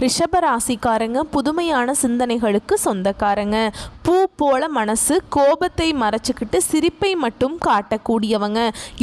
ரிஷபராசிக்காரங்க புதுமையான சிந்தனைகளுக்கு சொந்தக்காரங்க. பூ போல மனசு, கோபத்தை மறைச்சிக்கிட்டு சிரிப்பை மட்டும் காட்டக்கூடியவங்க.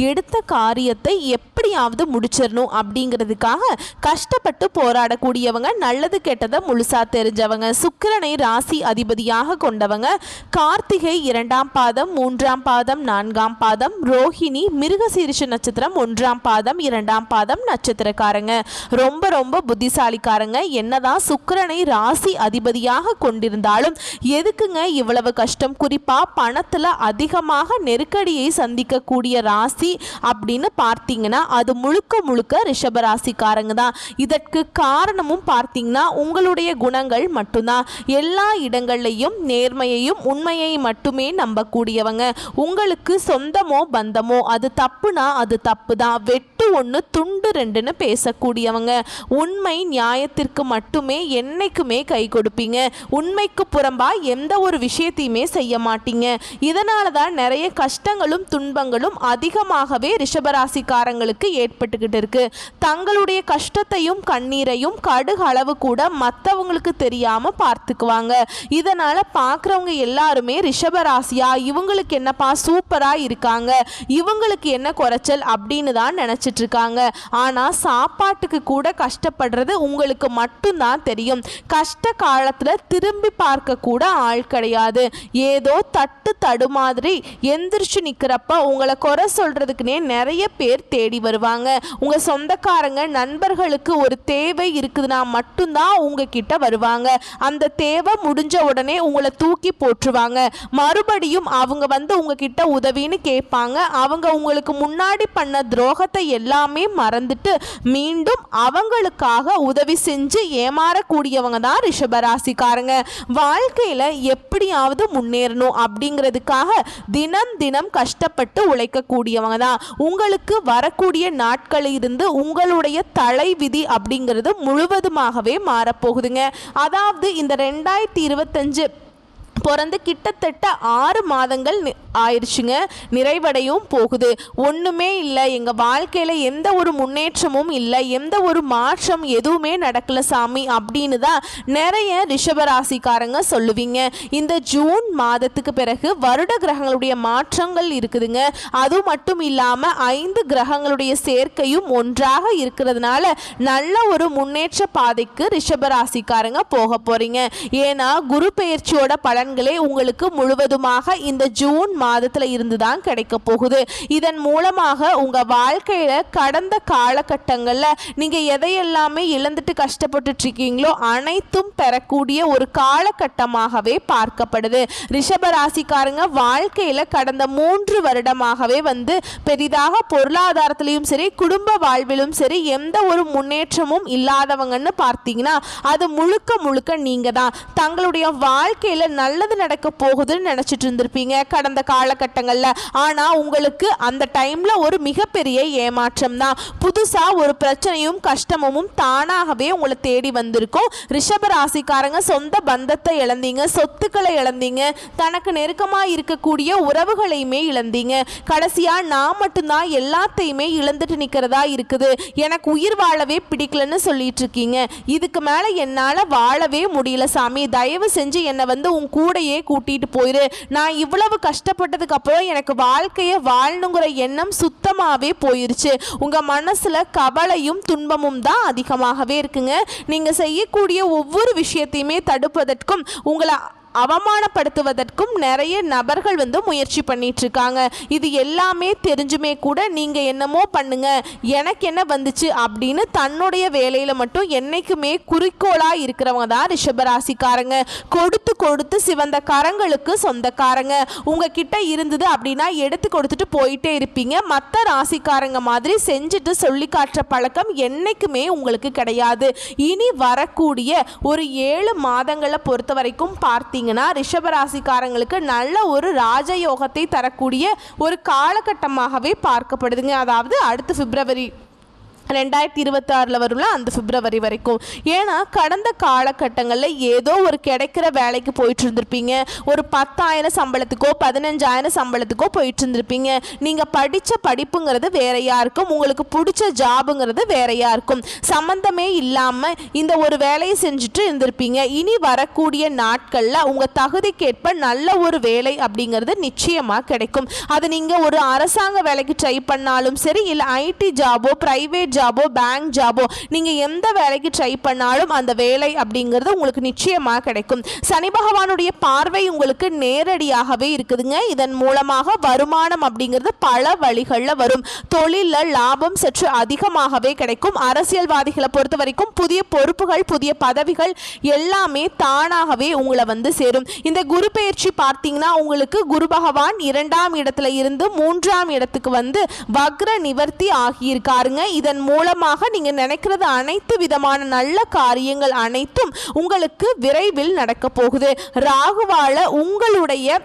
எடுத்த காரியத்தை எப்படியாவது முடிச்சிடணும் அப்படிங்கிறதுக்காக கஷ்டப்பட்டு போராடக்கூடியவங்க. நல்லது கெட்டதை முழுசா தெரிஞ்சவங்க. சுக்கிரனை ராசி அதிபதியாக கொண்டவங்க. கார்த்திகை 2ஆம் பாதம், 3ஆம் பாதம், 4ஆம் பாதம், ரோஹிணி மிருகசீரிஷ நட்சத்திரம் 1ஆம் பாதம், 2ஆம் பாதம் நட்சத்திரக்காரங்க. ரொம்ப ரொம்ப புத்திசாலிக்காரங்க. என்னதான் சுக்கிரனை ராசி அதிபதியாக கொண்டிருந்தாலும் எதுக்குங்க இவ்வளவு கஷ்டம்? குறிப்பா பணத்துல அதிகமாக நெருக்கடியை சந்திக்கக்கூடிய ராசி அப்படின்னு பார்த்தீங்கன்னா அது முழுக்க முழுக்க ரிஷபராசிக்காரங்க தான். இதற்கு காரணமும் பார்த்தீங்கன்னா உங்களுடைய குணங்கள் மட்டும்தான். எல்லா இடங்கள்லையும் நேர்மையையும் உண்மையை மட்டுமே நம்பக்கூடியவங்க. உங்களுக்கு சொந்தமோ பந்தமோ அது தப்புனா அது தப்பு தான். வெட்டு ஒன்று துண்டு ரெண்டுன்னு பேசக்கூடியவங்க. உண்மை நியாயத்திற்கு மட்டுமே என்னைக்குமே கை கொடுப்பீங்க. உண்மைக்கு புறம்பா எந்த ஒரு விஷயத்தையுமே செய்ய மாட்டீங்க. இதனால தான் நிறைய கஷ்டங்களும் துன்பங்களும் அதிகமாகவே ரிஷபராசிக்காரங்களுக்கு ஏற்பட்டுக்கிட்டு இருக்கு. தங்களுடைய கஷ்டத்தையும் கண்ணீரையும் கடுகு அளவு கூட மற்றவங்களுக்கு தெரியாம பார்த்துக்குவாங்க. இதனால பார்க்குறவங்க எல்லாருமே ரிஷபராசியா இவங்களுக்கு என்னப்பா சூப்பரா இருக்காங்க, இவங்களுக்கு என்ன குறைச்சல் அப்படின்னு தான் நினைச்சிட்டு இருக்காங்க. ஆனா சாப்பாட்டுக்கு கூட கஷ்டப்படுறது உங்களுக்கு மட்டும்தான் தெரியும். கஷ்ட காலத்துல திரும்பி பார்க்க கூட ஆள் கிடையாது. ஏதோ தட்டு தடு மாதிரி எந்திரிச்சு நிக்கிறப்ப உங்களை குறை சொல்றதுக்குனே நிறைய பேர் தேடி வருவாங்க. உங்க சொந்தக்காரங்க நண்பர்களுக்கு ஒரு தேவை இருக்குதுன்னா மட்டும்தான் உங்ககிட்ட வருவாங்க. அந்த தேவை முடிஞ்ச உடனே உங்களை தூக்கி போட்டுருவாங்க. மறுபடியும் அவங்க வந்து உங்ககிட்ட உதவின்னு கேட்பாங்க. அவங்க உங்களுக்கு முன்னாடி பண்ண துரோகத்தை எல்லாமே மறந்துட்டு மீண்டும் அவங்களுக்காக உதவி செஞ்சு ஏமாறக்கூடியவங்க தான் ரிஷபராசிக்காரங்க. வாழ்க்கையில எப்படியாவது முன்னேறணும் அப்படிங்கிறதுக்காக தினம் தினம் கஷ்டப்பட்டு உழைக்கக்கூடியவங்க தான். உங்களுக்கு வரக்கூடிய நாட்களில் இருந்து உங்களுடைய தலைவிதி அப்படிங்கிறது முழுவதுமாகவே மாறப்போகுதுங்க. அதாவது இந்த 2025 பிறந்து கிட்டத்தட்ட 6 மாதங்கள் ஆயிடுச்சுங்க. நிறைவடையும் போகுது. ஒன்றுமே இல்லை, எங்கள் வாழ்க்கையில் எந்த ஒரு முன்னேற்றமும் இல்லை, எந்த ஒரு மாற்றம் எதுவுமே நடக்கல சாமி அப்படின்னு தான் நிறைய ரிஷபராசிக்காரங்க சொல்லுவீங்க. இந்த ஜூன் மாதத்துக்கு பிறகு வருட கிரகங்களுடைய மாற்றங்கள் இருக்குதுங்க. அது மட்டும் இல்லாமல் 5 கிரகங்களுடைய சேர்க்கையும் ஒன்றாக இருக்கிறதுனால நல்ல ஒரு முன்னேற்ற பாதைக்கு ரிஷபராசிக்காரங்க போக போறீங்க. ஏன்னா குரு பெயர்ச்சியோட பலன்களே உங்களுக்கு முழுவதுமாக இந்த ஜூன் மாதத்துல இருந்துதான் கிடைக்க போகுது. இதன் மூலமாக உங்க வாழ்க்கையில கடந்த காலகட்டங்கள்ல நீங்க எதையெல்லாமே இழந்துட்டு கஷ்டப்பட்டு இருக்கீங்களோ அனைத்தும் பெறக்கூடிய ஒரு காலகட்டமாகவே பார்க்கப்படுது. ரிஷபராசிக்காரங்க வாழ்க்கையில கடந்த 3 வருடமாகவே வந்து பெரிதாக பொருளாதாரத்திலையும் சரி குடும்ப வாழ்விலும் சரி எந்த ஒரு முன்னேற்றமும் இல்லாதவங்கன்னு பார்த்தீங்கன்னா அது முழுக்க முழுக்க நீங்க தான். தங்களுடைய வாழ்க்கையில நல்லது நடக்க போகுதுன்னு நினைச்சிட்டு இருந்திருப்பீங்க கடந்த காலகட்டங்கள்ல. ஆனா உங்களுக்கு அந்த டைம்ல ஒரு மிகப்பெரிய ஏமாற்றம் தான். புதுசா ஒரு பிரச்சனையும் கஷ்டமும் தானாகவே உங்களை தேடி வந்திருக்கும். ரிஷபராசிக்காரங்க சொந்த பந்தத்தை இழந்தீங்க, சொத்துக்களை இழந்தீங்க, தனக்கு நெருக்கமா இருக்கக்கூடிய உறவுகளையுமே இழந்தீங்க. கடைசியா நான் மட்டும்தான் எல்லாத்தையுமே இழந்துட்டு நிக்கிறதா இருக்குது, எனக்கு உயிர் வாழவே பிடிக்கலன்னு சொல்லிட்டு இருக்கீங்க. இதுக்கு மேல என்னால வாழவே முடியல சாமி, தயவு செஞ்சு என்னை வந்து உன் கூடையே கூட்டிட்டு போயிரு. நான் இவ்வளவு கஷ்டப்பட்டதுக்கு அப்புறம் எனக்கு வாழ்க்கையை வாழணுங்கிற எண்ணம் சுத்தமாவே போயிருச்சு. உங்க மனசுல கவலையும் துன்பமும் தான் அதிகமாகவே இருக்குங்க. நீங்க செய்யக்கூடிய ஒவ்வொரு விஷயத்தையுமே தடுப்பதற்கும் உங்களை அவமானப்படுத்துவதற்கும் நிறைய நபர்கள் வந்து முயற்சி பண்ணிட்டு இருக்காங்க. இது எல்லாமே தெரிஞ்சுமே கூட நீங்க என்னமோ பண்ணுங்க, எனக்கு என்ன வந்துச்சு அப்படின்னு தன்னுடைய வேலையில மட்டும் என்னைக்குமே குறிக்கோளா இருக்கிறவங்க தான் ரிஷபராசிக்காரங்க. கொடுத்து கொடுத்து சிவந்த கரங்களுக்கு சொந்தக்காரங்க. உங்ககிட்ட இருந்தது அப்படின்னா எடுத்து கொடுத்துட்டு போயிட்டே இருப்பீங்க. மற்ற ராசிக்காரங்க மாதிரி செஞ்சுட்டு சொல்லி காட்டுற பழக்கம் என்னைக்குமே உங்களுக்கு கிடையாது. இனி வரக்கூடிய ஒரு 7 மாதங்களை பொறுத்த வரைக்கும் பார்த்தீங்க ரிஷபராசிக்காரங்களுக்கு நல்ல ஒரு ராஜயோகத்தை தரக்கூடிய ஒரு காலகட்டமாகவே பார்க்கப்படுதுங்க. அதாவது அடுத்த பிப்ரவரி 2026 வரும்ல அந்த பிப்ரவரி வரைக்கும். ஏன்னா கடந்த காலகட்டங்களில் ஏதோ ஒரு கிடைக்கிற வேலைக்கு போயிட்டு இருந்திருப்பீங்க. ஒரு 10,000 சம்பளத்துக்கோ 15,000 சம்பளத்துக்கோ போயிட்டு இருந்திருப்பீங்க. நீங்கள் படித்த படிப்புங்கிறது வேறையா இருக்கும், உங்களுக்கு பிடிச்ச ஜாபுங்கிறது வேறையா இருக்கும். சம்மந்தமே இல்லாமல் இந்த ஒரு வேலையை செஞ்சுட்டு இருந்திருப்பீங்க. இனி வரக்கூடிய நாட்களில் உங்கள் தகுதிக்கேற்ப நல்ல ஒரு வேலை அப்படிங்கிறது நிச்சயமாக கிடைக்கும். அது நீங்கள் ஒரு அரசாங்க வேலைக்கு ட்ரை பண்ணாலும் சரி, இல்லை ஐடி ஜாபோ பிரைவேட் ஜாபோ பேங்க் ஜாபோ நீங்கள் எந்த வேலைக்கு ட்ரை பண்ணாலும் அந்த வேலை அப்படிங்கிறது உங்களுக்கு நிச்சயமாக கிடைக்கும். சனி பகவானுடைய பார்வை உங்களுக்கு நேரடியாகவே இருக்குதுங்க. இதன் மூலமாக வருமானம் அப்படிங்கிறது பல வழிகளில் வரும். தொழிலில் லாபம் சற்று அதிகமாகவே கிடைக்கும். அரசியல்வாதிகளை பொறுத்த வரைக்கும் புதிய பொறுப்புகள் புதிய பதவிகள் எல்லாமே தானாகவே உங்களை வந்து சேரும். இந்த குரு பெயர்ச்சி பார்த்தீங்கன்னா உங்களுக்கு குரு பகவான் 2ஆம் இடத்துல இருந்து 3ஆம் இடத்துக்கு வந்து வக்ர நிவர்த்தி ஆகியிருக்காருங்க. இதன் மூலமாக நீங்க நினைக்கிறது அனைத்து விதமான நல்ல காரியங்கள் அனைத்தும் உங்களுக்கு விரைவில் நடக்க போகுது. ராகுவால உங்களுடைய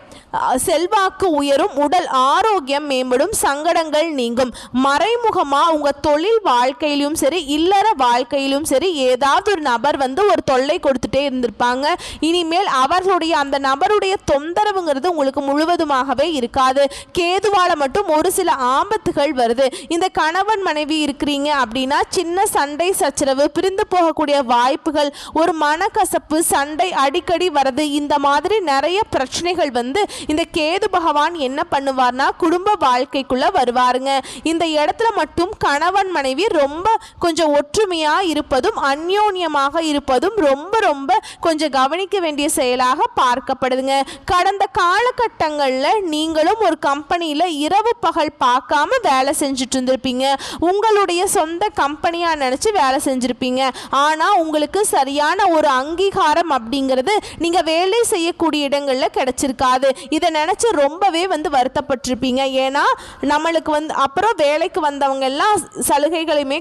செல்வாக்கு உயரும், உடல் ஆரோக்கியம் மேம்படும், சங்கடங்கள் நீங்கும். மறைமுகமா உங்க தொழில் வாழ்க்கையிலும் சரி இல்லற வாழ்க்கையிலும் சரி ஏதாவது ஒரு நபர் வந்து ஒரு தொல்லை கொடுத்துட்டே இருந்திருப்பாங்க. இனிமேல் அவர்களுடைய அந்த நபருடைய தொந்தரவுங்கிறது உங்களுக்கு முழுவதுமாகவே இருக்காது. கேதுவால மட்டும் ஒரு சில ஆபத்துகள் வருது. இந்த கணவன் மனைவி இருக்கிறீங்க அப்படின்னா சின்ன சண்டை சச்சரவு, பிரிந்து போகக்கூடிய வாய்ப்புகள், ஒரு மனக்கசப்பு, சண்டை அடிக்கடி வருது. இந்த மாதிரி நிறைய பிரச்சனைகள் வந்து இந்த கேது பகவான் என்ன பண்ணுவார்னா குடும்ப வாழ்க்கைக்குள்ள வருவாருங்க. இந்த இடத்துல மட்டும் கணவன் மனைவி ரொம்ப கொஞ்சம் ஒற்றுமையா இருப்பதும் அந்யோன்யமாக இருப்பதும் ரொம்ப ரொம்ப கொஞ்சம் கவனிக்க வேண்டிய செயலாக பார்க்கப்படுதுங்க. கடந்த காலகட்டங்களில் நீங்களும் ஒரு கம்பெனியில் இரவு பகல் பார்க்காம வேலை செஞ்சுட்டு இருந்திருப்பீங்க. உங்களுடைய சொந்த கம்பெனியா நினைச்சு வேலை செஞ்சிருப்பீங்க. ஆனா உங்களுக்கு சரியான ஒரு அங்கீகாரம் அப்படிங்கிறது நீங்க வேலை செய்யக்கூடிய இடங்கள்ல கிடைச்சிருக்காது. இதை நினைச்சு ரொம்பவே வந்து வருத்தப்பட்டிருப்பீங்க. ஏன்னா நம்மளுக்கு வந்து அப்புறம் வேலைக்கு வந்தவங்க எல்லாம் சலுகைகளையுமே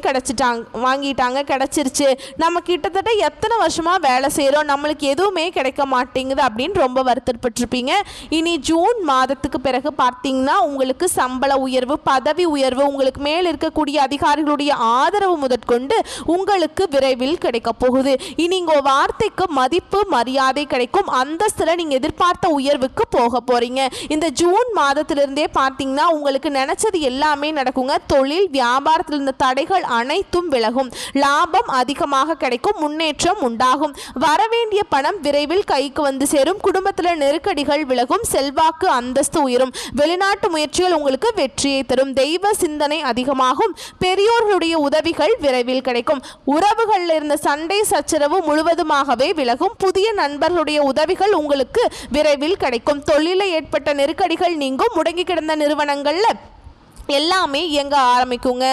வாங்கிட்டாங்க, கிடைச்சிருச்சு. நம்ம கிட்டத்தட்ட எத்தனை வருஷமா வேலை செய்யறோம், நம்மளுக்கு எதுவுமே கிடைக்க மாட்டேங்குது அப்படின்னு ரொம்ப வருத்தப்பட்டிருப்பீங்க. இனி ஜூன் மாதத்துக்கு பிறகு பார்த்தீங்கன்னா உங்களுக்கு சம்பள உயர்வு, பதவி உயர்வு, உங்களுக்கு மேல் இருக்கக்கூடிய அதிகாரிகளுடைய ஆதரவு முதற்கொண்டு உங்களுக்கு விரைவில் கிடைக்க போகுது. இனி உங்க வார்த்தைக்கு மதிப்பு மரியாதை கிடைக்கும். அந்தஸ்துல நீங்க எதிர்பார்த்த உயர்வுக்கு போக போறீங்க. இந்த ஜூன் மாதத்திலிருந்தே பார்த்தீங்கன்னா உங்களுக்கு நினைச்சது எல்லாமே நடக்குங்க. தொழில் வியாபாரத்தில் இருந்த தடைகள் அனைத்தும் விலகும். லாபம் அதிகமாக கிடைக்கும். முன்னேற்றம் உண்டாகும். வரவேண்டிய பணம் விரைவில் கைக்கு வந்து சேரும். குடும்பத்தில் நெருக்கடிகள் விலகும். செல்வாக்கு அந்தஸ்து உயரும். வெளிநாட்டு முயற்சிகள் உங்களுக்கு வெற்றியை தரும். தெய்வ சிந்தனை அதிகமாகும். பெரியோர்களுடைய உதவிகள் விரைவில் கிடைக்கும். உறவுகளில் இருந்த சண்டை சச்சரவு முழுவதுமாகவே விலகும். புதிய நண்பர்களுடைய உதவிகள் உங்களுக்கு விரைவில் கிடைக்கும். தொழிலில் ஏற்பட்ட நெருக்கடிகள் நீங்கும். முடங்கி கிடந்த நிறுவனங்கள்ல எல்லாமே இயங்க ஆரம்பிக்குங்க.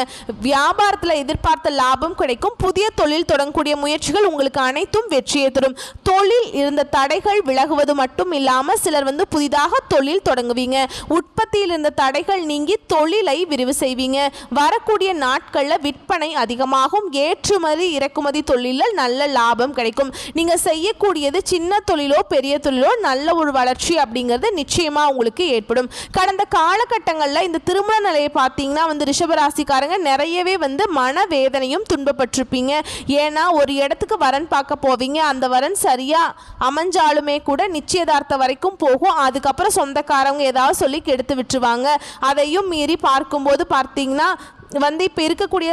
வியாபாரத்தில் எதிர்பார்த்த லாபம் கிடைக்கும். புதிய தொழில் தொடங்கக்கூடிய முயற்சிகள் உங்களுக்கு அனைத்தும் வெற்றியை தரும். தொழில் இருந்த தடைகள் விலகுவது மட்டும் இல்லாமல் சிலர் வந்து புதிதாக தொழில் தொடங்குவீங்க. உற்பத்தியில் இருந்த தடைகள் நீங்கி தொழிலை விரிவு செய்வீங்க. வரக்கூடிய நாட்களில் விற்பனை அதிகமாகும். ஏற்றுமதி இறக்குமதி தொழிலில் நல்ல லாபம் கிடைக்கும். நீங்கள் செய்யக்கூடியது சின்ன தொழிலோ பெரிய தொழிலோ நல்ல ஒரு வளர்ச்சி அப்படிங்கிறது நிச்சயமாக உங்களுக்கு ஏற்படும். கடந்த காலகட்டங்களில் இந்த திருமண நிலை பார்த்தீங்கன்னா வந்து ரிஷபராசிக்காரங்க நிறையவே வந்து மனவேதனையும் துன்பப்பட்டிருப்பீங்க. ஏன்னா ஒரு இடத்துக்கு வரன் பார்க்க போவீங்க. அந்த வரன் சரியா அமைஞ்சாலுமே கூட நிச்சயதார்த்த வரைக்கும் போகும். அதுக்கப்புறம் சொந்தக்காரங்க ஏதாவது சொல்லி கெடுத்து விட்டுருவாங்க. அதையும் மீறி பார்க்கும்போது பார்த்தீங்கன்னா வந்து இப்போ இருக்கக்கூடிய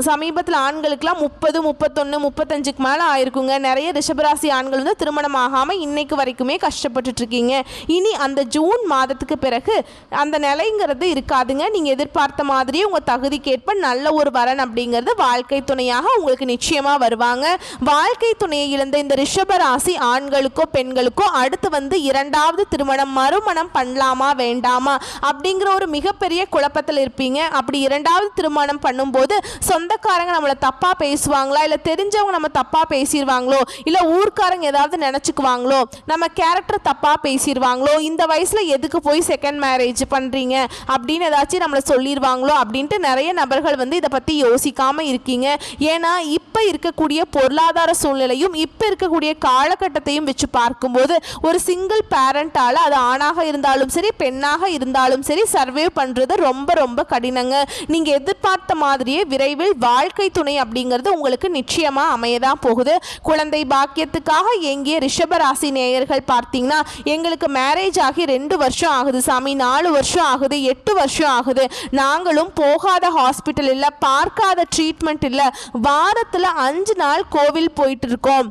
சமீபத்தில் ஆண்களுக்கெல்லாம் 30, 31, 35க்கு மேலே ஆயிருக்குங்க. நிறைய ரிஷபராசி ஆண்கள் வந்து திருமணம் ஆகாமல் இன்னைக்கு வரைக்குமே கஷ்டப்பட்டுட்ருக்கீங்க. இனி அந்த ஜூன் மாதத்துக்கு பிறகு அந்த நிலைங்கிறது இருக்காதுங்க. நீங்கள் எதிர்பார்த்த மாதிரியே உங்கள் தகுதிக்கேற்ப நல்ல ஒரு வரன் அப்படிங்கிறது வாழ்க்கை துணையாக உங்களுக்கு நிச்சயமாக வருவாங்க. வாழ்க்கை துணையை இழந்த இந்த ரிஷபராசி ஆண்களுக்கோ பெண்களுக்கோ அடுத்து வந்து 2வது திருமணம் மறுமணம் பண்ணலாமா வேண்டாமா அப்படிங்கிற ஒரு மிகப்பெரிய குழப்பத்தில் இருப்பீங்க. அப்படி 2வது திருமணம் பண்ணும்போது சொந்தக்காரங்க நம்மளை தப்பா பேசுவாங்களா, இல்லை தெரிஞ்சவங்க நம்ம தப்பா பேசிடுவாங்களோ, இல்லை ஊர்க்காரங்க ஏதாவது நினச்சிக்குவாங்களோ, நம்ம கேரக்டர் தப்பா பேசிடுவாங்களோ, இந்த வயசில் எதுக்கு போய் செகண்ட் மேரேஜ் பண்ணுறீங்க அப்படின்னு ஏதாச்சும் நம்மளை சொல்லிடுவாங்களோ அப்படின்ட்டு நிறைய நபர்கள் வந்து இதை பற்றி யோசிக்காமல் இருக்கீங்க. ஏன்னா இப்போ இருக்கக்கூடிய பொருளாதார சூழ்நிலையும் இப்போ இருக்கக்கூடிய காலகட்டத்தையும் வச்சு பார்க்கும்போது ஒரு சிங்கிள் பேரண்டால் அது ஆணாக இருந்தாலும் சரி பெண்ணாக இருந்தாலும் சரி சர்வே பண்ணுறது ரொம்ப ரொம்ப கடினங்க. நீங்கள் எதிர்பார்த்த மாதிரியே விரைவில் வாழ்க்கை துணை அப்படிங்கிறது உங்களுக்கு நிச்சயமா அமையதான் போகுது. குழந்தை பாக்கியத்துக்காக எங்கிய ரிஷபராசி நேயர்கள் பார்த்தீங்கன்னா, எங்களுக்கு மேரேஜ் ஆகி 2 வருஷம் ஆகுது சாமி, 4 வருஷம் ஆகுது, 8 வருஷம் ஆகுது, நாங்களும் போகாத ஹாஸ்பிட்டல் இல்லை, பார்க்காத ட்ரீட்மெண்ட் இல்லை, வாரத்தில் 5 நாள் கோவில் போயிட்டு இருக்கோம்,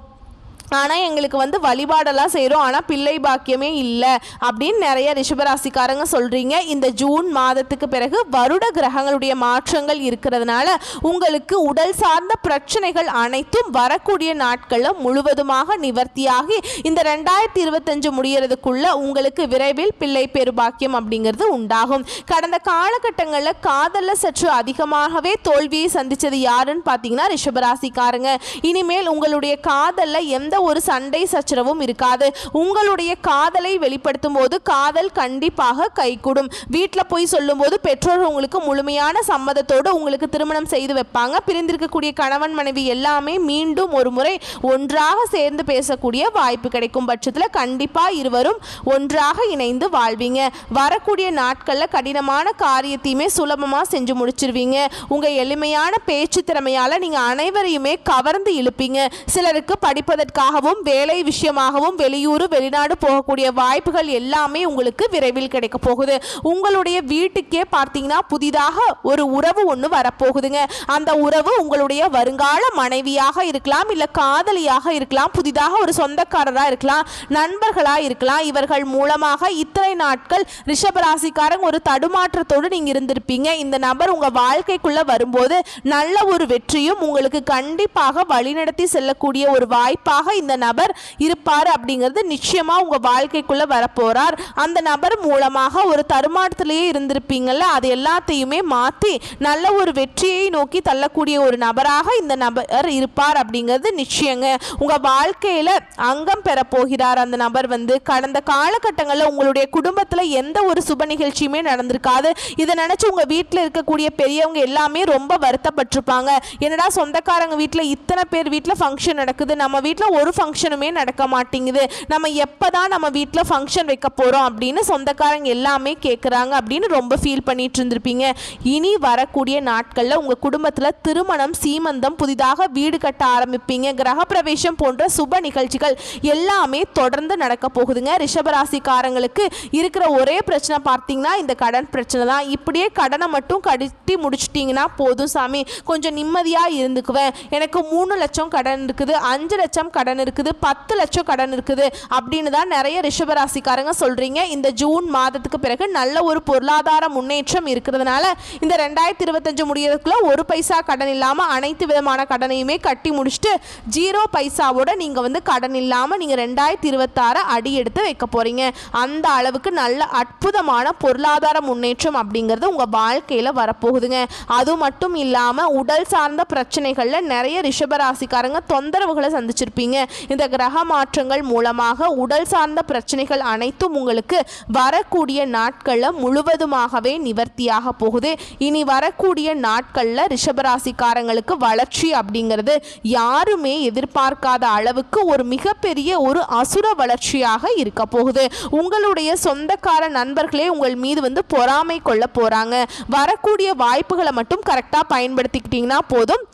ஆனால் எங்களுக்கு வந்து வழிபாடெல்லாம் செய்கிறோம், ஆனால் பிள்ளை பாக்கியமே இல்லை அப்படின்னு நிறைய ரிஷபராசிக்காரங்க சொல்கிறீங்க. இந்த ஜூன் மாதத்துக்கு பிறகு வருட கிரகங்களுடைய மாற்றங்கள் இருக்கிறதுனால உங்களுக்கு உடல் சார்ந்த பிரச்சனைகள் அனைத்தும் வரக்கூடிய நாட்களில் முழுவதுமாக நிவர்த்தியாகி இந்த 2025 முடியறதுக்குள்ள உங்களுக்கு விரைவில் பிள்ளை பெரு பாக்கியம் அப்படிங்கிறது உண்டாகும். கடந்த காலகட்டங்களில் காதலில் சற்று அதிகமாகவே தோல்வியை சந்தித்தது யாருன்னு பார்த்தீங்கன்னா ரிஷபராசிக்காரங்க. இனிமேல் உங்களுடைய காதலில் எந்த ஒரு சண்டை சச்சரவும் இருக்காது. உங்களுடைய காதலை வெளிப்படுத்தும் போது காதல் கண்டிப்பாக கைகூடும். வீட்டில் போய் சொல்லும் போது பெற்றோர் உங்களுக்கு முழுமையான சம்மதத்தோடு உங்களுக்கு திருமணம் செய்து வைப்பாங்க. பிரிந்திருக்கக்கூடிய கணவன் மனைவி எல்லாமே மீண்டும் ஒரு முறை ஒன்றாக சேர்ந்து பேசக்கூடிய வாய்ப்பு கிடைக்கும் பட்சத்தில் கண்டிப்பா இருவரும் ஒன்றாக இணைந்து வாழ்வீங்க. வரக்கூடிய நாட்களில் கடினமான காரியத்தையுமே சுலபமாக செஞ்சு முடிச்சிருவீங்க. உங்க எளிமையான பேச்சு திறமையால நீங்க அனைவரையுமே கவர்ந்து இழுப்பீங்க. சிலருக்கு படிப்பதற்காக வேலை விஷயமாகவும் வெளியூர் வெளிநாடு போகக்கூடிய வாய்ப்புகள் எல்லாமே உங்களுக்கு விரைவில் கிடைக்க போகுது. உங்களுடைய வீட்டுக்கே பார்த்தீங்கன்னா புதிதாக ஒரு உறவு ஒன்று வரப்போகுதுங்க. அந்த உறவு உங்களுடைய வருங்கால மனைவியாக இருக்கலாம், இல்லை காதலியாக இருக்கலாம், புதிதாக ஒரு சொந்தக்காரராக இருக்கலாம், நண்பர்களாக இருக்கலாம். இவர்கள் மூலமாக இத்தனை நாட்கள் ரிஷபராசிக்காரங்க ஒரு தடுமாற்றத்தோடு நீங்க இருந்திருப்பீங்க. இந்த நபர் உங்க வாழ்க்கைக்குள்ள வரும்போது நல்ல ஒரு வெற்றியும் உங்களுக்கு கண்டிப்பாக வழிநடத்தி செல்லக்கூடிய ஒரு வாய்ப்பாக இந்த நபர் இருப்பார் அப்படிங்கிறது நிச்சயமா உங்க வாழ்க்கைக்குள்ள வரப்போறார். அந்த நபர் மூலமாக ஒரு தருமாற்றத்திலேயே இருந்திருப்பீங்கல்ல, அது எல்லாத்தையுமே மாற்றி நல்ல ஒரு வெற்றியை நோக்கி தள்ளக்கூடிய ஒரு நபராக இந்த நபர் இருப்பார் அப்படிங்கிறது நிச்சயங்க. உங்க வாழ்க்கையில அங்கம் பெற போகிறார் அந்த நபர். வந்து கடந்த காலகட்டங்களில் உங்களுடைய குடும்பத்தில் எந்த ஒரு சுப நிகழ்ச்சியுமே நடந்திருக்காது. இதை நினைச்சு உங்க வீட்டில் இருக்கக்கூடிய பெரியவங்க எல்லாமே ரொம்ப வருத்தப்பட்டிருப்பாங்க. என்னடா சொந்தக்காரங்க வீட்டில் இத்தனை பேர் வீட்டில் ஃபங்க்ஷன் நடக்குது, நம்ம வீட்டில் ஒரு ஃபங்க்ஷனுமே நடக்க மாட்டேங்குது, நம்ம எப்பதான் நம்ம வீட்டில் ஃபங்க்ஷன் வைக்க போறோம் அப்படின்னு சொந்தக்காரங்க எல்லாமே கேட்குறாங்க அப்படின்னு ரொம்ப ஃபீல் பண்ணிட்டு இருந்திருப்பீங்க. இனி வரக்கூடிய நாட்களில் உங்க குடும்பத்தில் திருமணம், சீமந்தம், புதிதாக வீடு கட்ட ஆரம்பிப்பீங்க. கிரகப்பிரவேசம் போன்ற சுப நிகழ்ச்சிகள் எல்லாமே தொடர்ந்து நடக்க போகுதுங்க. ரிஷபராசிக்காரங்களுக்கு இருக்கிற ஒரே பிரச்சனை பார்த்தீங்கன்னா இந்த கடன் பிரச்சனை தான். இப்படியே கடனை மட்டும் கட்டி முடிச்சிட்டிங்கன்னா போதும் சாமி, கொஞ்சம் நிம்மதியாக இருந்துக்குவேன், எனக்கு 3 லட்சம் கடன் இருக்குது, 5 லட்சம் கடன் இருக்குது, 10 லட்சம் கடன் இருக்குது அப்படின்னு தான் நிறைய ரிஷபராசிக்காரங்க சொல்றீங்க. இந்த ஜூன் மாதத்துக்கு பிறகு நல்ல ஒரு பொருளாதார முன்னேற்றம் இருக்கிறதுனால இந்த 2025 முடியறதுக்குள்ள 1 பைசா கடன் இல்லாம அனைத்து விதமான கடனையுமே கட்டி முடிச்சுட்டு 0 பைசாவோட நீங்க வந்து கடன் இல்லாம நீங்க 2026 அடி எடுத்து வைக்க போறீங்க. அந்த அளவுக்கு நல்ல அற்புதமான பொருளாதார முன்னேற்றம் அப்படிங்கிறது உங்க வாழ்க்கையில வரப்போகுதுங்க. அது மட்டும் இல்லாம உடல் சார்ந்த பிரச்சனைகள்ல நிறைய ரிஷபராசிக்காரங்க தொந்தரவுகளை சந்திச்சிருப்பீங்க. இந்த கிரக மாற்றங்கள் மூலமாக உடல் சார்ந்த பிரச்சனைகள் அனைத்தும் உங்களுக்கு வரக்கூடிய நாட்களில் முழுவதுமாகவே நிவர்த்தியாக போகுது. இனி வரக்கூடிய நாட்களில் ரிஷபராசிக்காரங்களுக்கு வளர்ச்சி அப்படிங்கிறது யாருமே எதிர்பார்க்காத அளவுக்கு ஒரு மிகப்பெரிய ஒரு அசுர வளர்ச்சியாக இருக்க போகுது. உங்களுடைய சொந்தக்கார நண்பர்களே உங்கள் மீது வந்து பொறாமை கொள்ள போறாங்க. வரக்கூடிய வாய்ப்புகளை மட்டும் கரெக்டாக பயன்படுத்திக்கிட்டீங்கன்னா போதும்,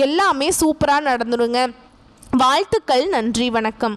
எல்லாமே சூப்பராக நடந்துடுங்க. வாழ்த்துக்கள். நன்றி, வணக்கம்.